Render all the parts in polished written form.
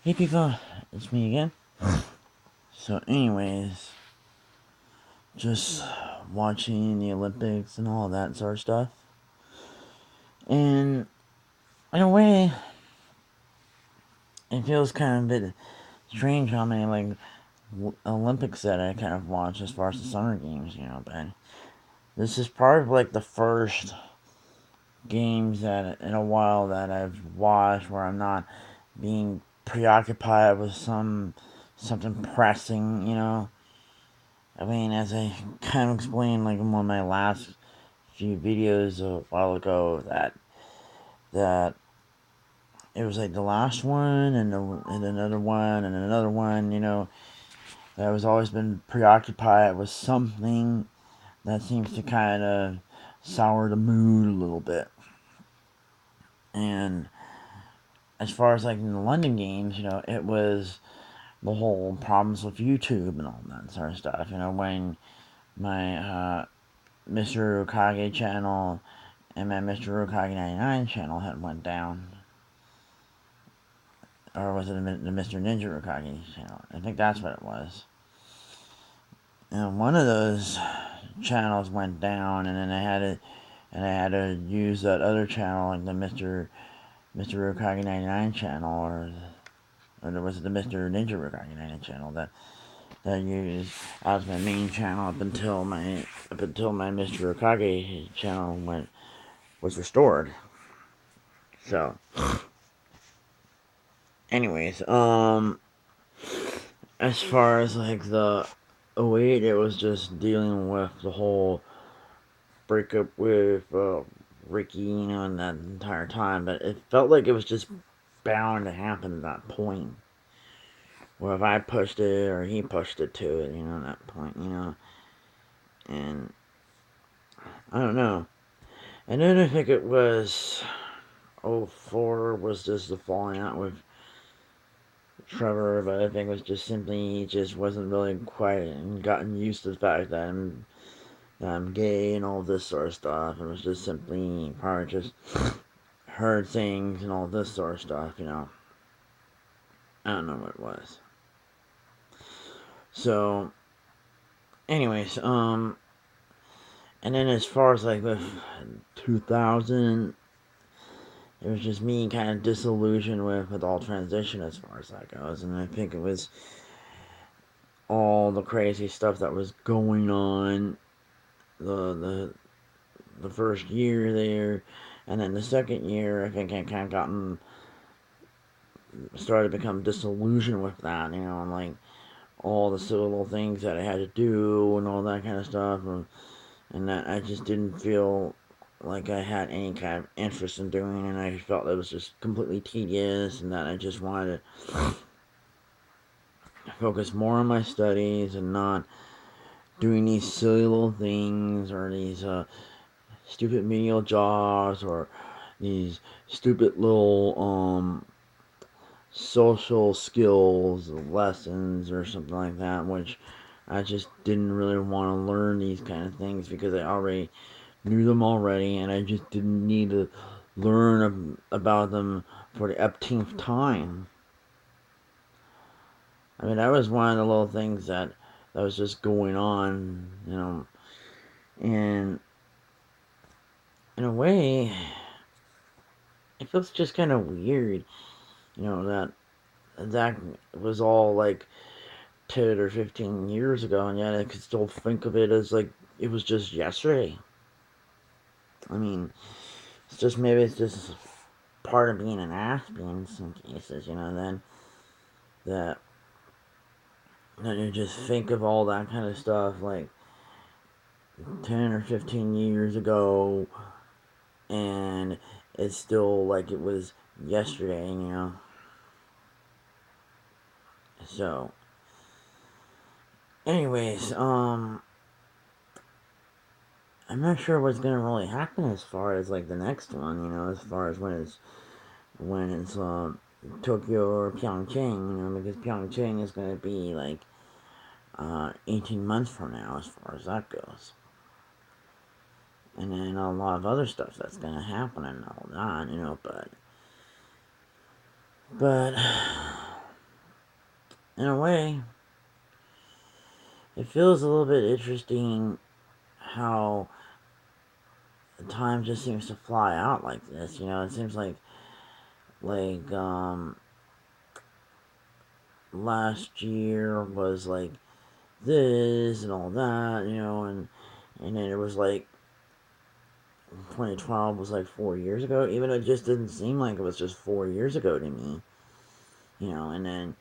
Hey people, it's me again. So anyways, just watching the Olympics and all that sort of stuff. And in a way, it feels kind of a bit strange how many Olympics that I kind of watch as far as the summer games, but this is part of the first games that in a while that I've watched where I'm not being preoccupied with something pressing. I mean, as I kind of explained, in one of my last few videos a while ago, that it was the last one and another one and another one. That I was always been preoccupied with something that seems to kind of sour the mood a little bit. And as far as in the London games, it was the whole problems with YouTube and all that sort of stuff. When my Mr. Okage channel and my Mr. Okage 99 channel had went down. Or was it the Mr. Ninja Okage channel? I think that's what it was. And one of those channels went down, and then I had to use that other channel, the Mr. Okage 99 channel, or was it the Mr. Ninja Okage 99 channel that I used as my main channel up until my Mr. Okage channel was restored. So, anyways, as far as the '08, it was just dealing with the whole breakup with Ricky, and that entire time. But it felt like it was just bound to happen at that point. Or if I pushed it or he pushed it to it, at that point. And I don't know. And then I think it was '04 was just the falling out with Trevor, but I think it was just simply he just wasn't really quite and gotten used to the fact that I'm gay and all this sort of stuff. It was just simply probably just heard things and all this sort of stuff. I don't know what it was. So, anyways, and then as far as with 2000, it was just me kind of disillusioned with all transition as far as that goes, and I think it was all the crazy stuff that was going on the first year there, and then the second year I think I kind of started to become disillusioned with that, and all the silly little things that I had to do and all that kind of stuff, and that I just didn't feel like I had any kind of interest in doing, and I felt it was just completely tedious, and that I just wanted to focus more on my studies and not doing these silly little things or these stupid menial jobs or these stupid little social skills lessons or something like that, which I just didn't really want to learn these kind of things because I already knew them already, and I just didn't need to learn about them for the upteenth time. I mean, that was one of the little things that was just going on, and in a way, it feels just kind of weird, that was all 10 or 15 years ago, and yet I could still think of it as it was just yesterday. I mean, maybe it's just part of being an ass in some cases, then that you just think of all that kind of stuff 10 or 15 years ago, and it's still like it was yesterday. So, anyways, I'm not sure what's gonna really happen as far as the next one, as far as when it's Tokyo or Pyeongchang, because Pyeongchang is gonna be 18 months from now as far as that goes. And then a lot of other stuff that's gonna happen and all that, but in a way, it feels a little bit interesting how time just seems to fly out like this. It seems like last year was like this and all that, and then it was like 2012 was like 4 years ago, even though it just didn't seem like it was just 4 years ago to me, and then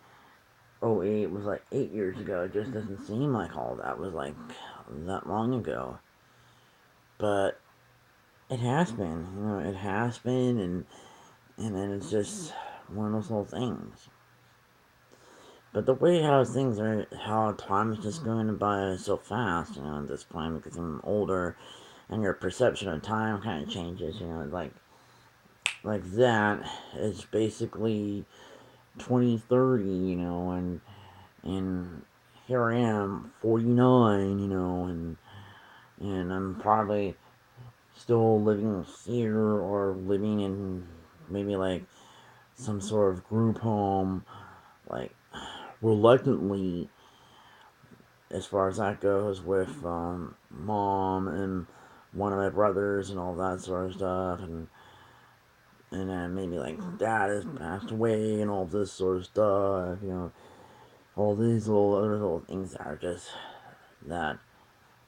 '08 was like 8 years ago. It just doesn't seem like all that was like that long ago. But it has been, it has been, and then it's just one of those little things. But the way how time is just going by so fast, at this point, because I'm older, and your perception of time kind of changes, like that. It's basically 2030, and here I am, 49, and I'm probably still living here or living in maybe like some sort of group home, like reluctantly, as far as that goes, with mom and one of my brothers and all that sort of stuff, and then maybe like dad has passed away and all this sort of stuff, all these little other little things that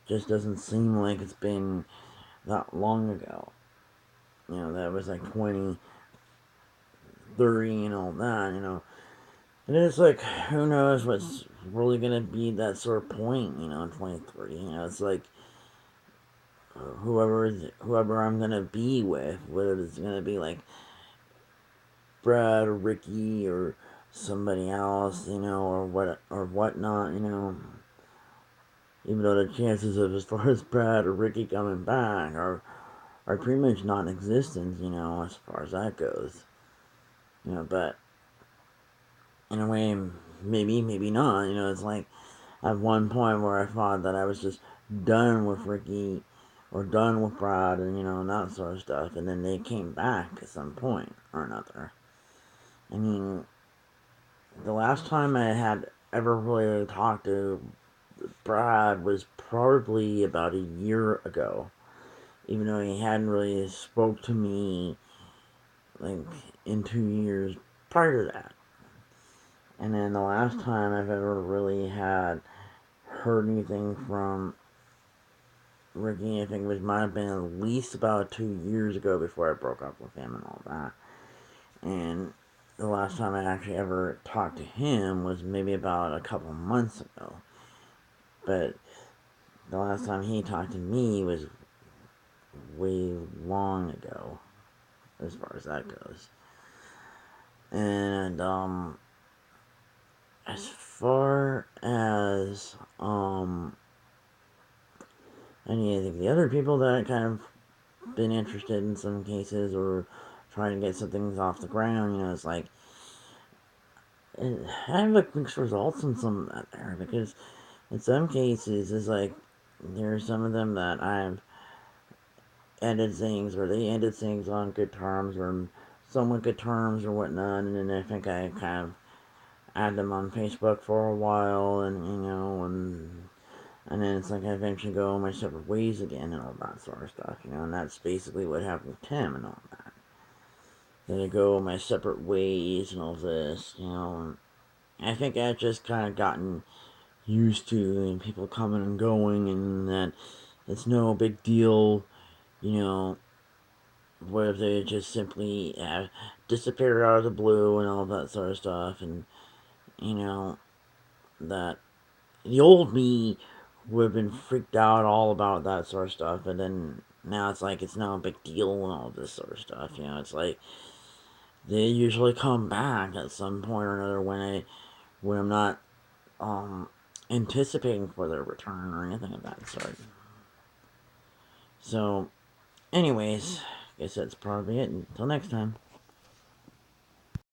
just doesn't seem like it's been that long ago. That was like 20, 30 and all that, And it's like, who knows what's really gonna be that sort of point, in 2030. It's like whoever I'm gonna be with, whether it's gonna be like Brad or Ricky or somebody else, or whatnot, Even though the chances of as far as Brad or Ricky coming back are pretty much non-existent, as far as that goes. But in a way, maybe not. It's like at one point where I thought that I was just done with Ricky or done with Brad and that sort of stuff, and then they came back at some point or another. I mean, the last time I had ever really talked to Brad was probably about a year ago, even though he hadn't really spoke to me like in 2 years prior to that. And then the last time I've ever really had heard anything from Ricky, I think it might have been at least about 2 years ago before I broke up with him and all that. And the last time I actually ever talked to him was maybe about a couple months ago. But the last time he talked to me was way long ago, as far as that goes. And as far as any of the other people that I kind of been interested in some cases or trying to get some things off the ground, it's like I have like mixed results in some of that there, because in some cases it's like there are some of them that I've ended things, or they ended things on good terms or somewhat good terms or whatnot, and then I think I kind of add them on Facebook for a while, and and then it's like I eventually go my separate ways again and all that sort of stuff, and that's basically what happened with Tim and all that. Then I go my separate ways and all this, and I think I've just kind of gotten used to and people coming and going, and that it's no big deal, you know, where they just simply disappear out of the blue and all that sort of stuff, and you know that the old me would have been freaked out all about that sort of stuff, and then now it's like it's not a big deal and all this sort of stuff. It's like they usually come back at some point or another when I'm not um anticipating for their return or anything of that sort. So, anyways, I guess that's probably it. Until next time.